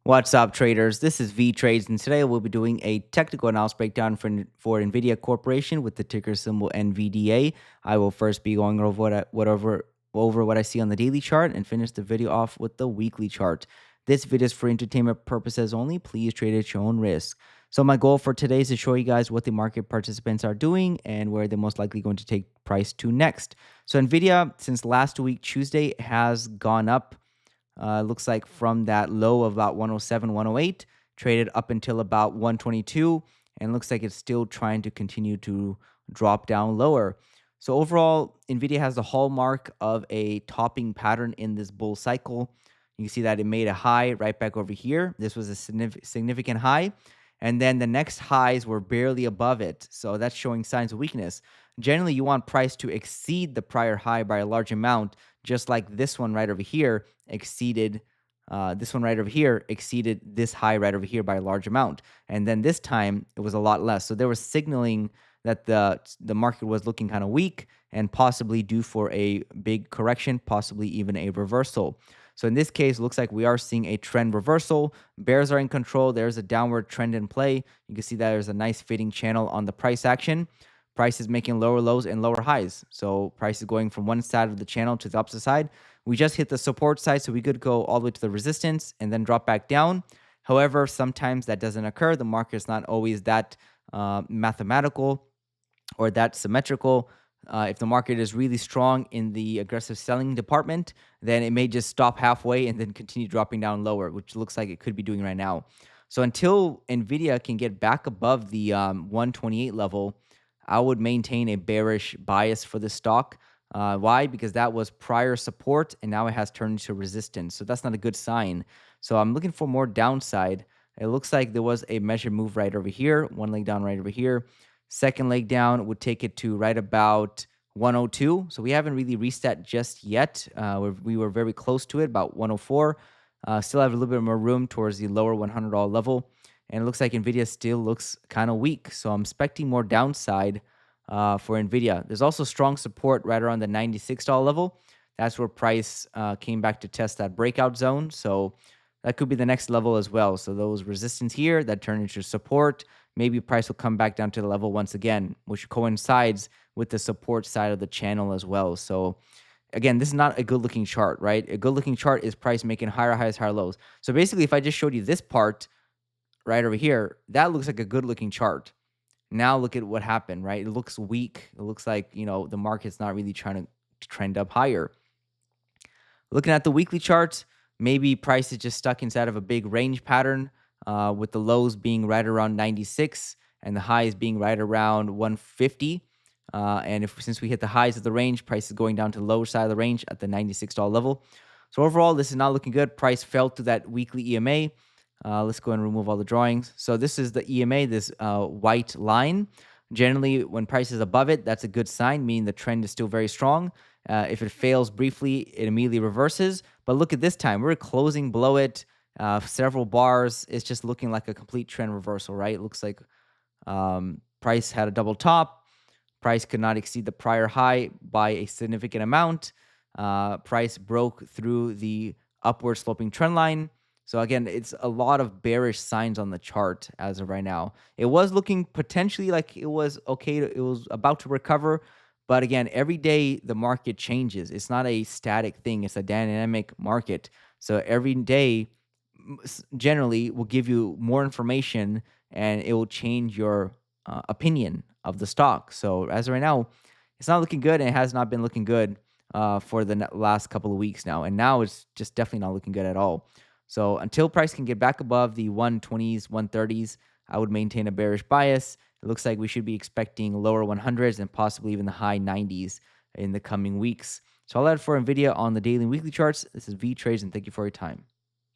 What's up, traders? This is Vee Trades, and today we'll be doing a technical analysis breakdown for Nvidia Corporation with the ticker symbol NVDA. I will first be going over what I see on the daily chart and finish the video off with the weekly chart. This video is for entertainment purposes only. Please trade at your own risk. So my goal for today is to show you guys what the market participants are doing and where they're most likely going to take price to next. So Nvidia, since last week Tuesday, has gone up. Looks like from that low of about 107, 108, traded up until about 122, and looks like it's still trying to continue to drop down lower. So overall, Nvidia has the hallmark of a topping pattern in this bull cycle. You can see that it made a high right back over here. This was a significant high. And then the next highs were barely above it. So that's showing signs of weakness. Generally, you want price to exceed the prior high by a large amount, just like this one right over here exceeded this high right over here by a large amount. And then this time it was a lot less. So they were signaling that the market was looking kind of weak and possibly due for a big correction, possibly even a reversal. So in this case, looks like we are seeing a trend reversal. Bears are in control. There's a downward trend in play. You can see that there's a nice fitting channel on the price action. Price is making lower lows and lower highs. So price is going from one side of the channel to the opposite side. We just hit the support side, so we could go all the way to the resistance and then drop back down. However, sometimes that doesn't occur. The market is not always that mathematical or that symmetrical. If the market is really strong in the aggressive selling department, then it may just stop halfway and then continue dropping down lower, which looks like it could be doing right now. So until Nvidia can get back above the 128 level, I would maintain a bearish bias for the stock. Why? Because that was prior support and now it has turned into resistance. So that's not a good sign. So I'm looking for more downside. It looks like there was a measured move right over here, one leg down right over here. Second leg down would take it to right about 102. So we haven't really reset just yet. We were very close to it, about 104. Still have a little bit more room towards the lower $100 level. And it looks like Nvidia still looks kind of weak. So I'm expecting more downside for Nvidia. There's also strong support right around the $96 level. That's where price came back to test that breakout zone. So that could be the next level as well. So those resistance here that turn into support, maybe price will come back down to the level once again, which coincides with the support side of the channel as well. So again, this is not a good looking chart, right? A good looking chart is price making higher highs, higher lows. So basically, if I just showed you this part right over here, that looks like a good looking chart. Now look at what happened, right? It looks weak. It looks like, the market's not really trying to trend up higher. Looking at the weekly charts, maybe price is just stuck inside of a big range pattern with the lows being right around 96 and the highs being right around 150. And since we hit the highs of the range, price is going down to the lower side of the range at the $96 level. So overall, this is not looking good. Price fell to that weekly EMA. Let's go and remove all the drawings. So this is the EMA, this white line. Generally, when price is above it, that's a good sign, meaning the trend is still very strong. If it fails briefly, it immediately reverses. But look at this time. We're closing below it, several bars. It's just looking like a complete trend reversal, right? It looks like price had a double top. Price could not exceed the prior high by a significant amount. Price broke through the upward sloping trend line. So again, it's a lot of bearish signs on the chart as of right now. It was looking potentially like it was okay. It was about to recover. But again, every day the market changes. It's not a static thing. It's a dynamic market. So every day generally will give you more information and it will change your opinion of the stock. So as of right now, it's not looking good and it has not been looking good for the last couple of weeks now. And now it's just definitely not looking good at all. So until price can get back above the 120s, 130s, I would maintain a bearish bias. It looks like we should be expecting lower 100s and possibly even the high 90s in the coming weeks. So all that for Nvidia on the daily and weekly charts. This is Vee Trades, and thank you for your time.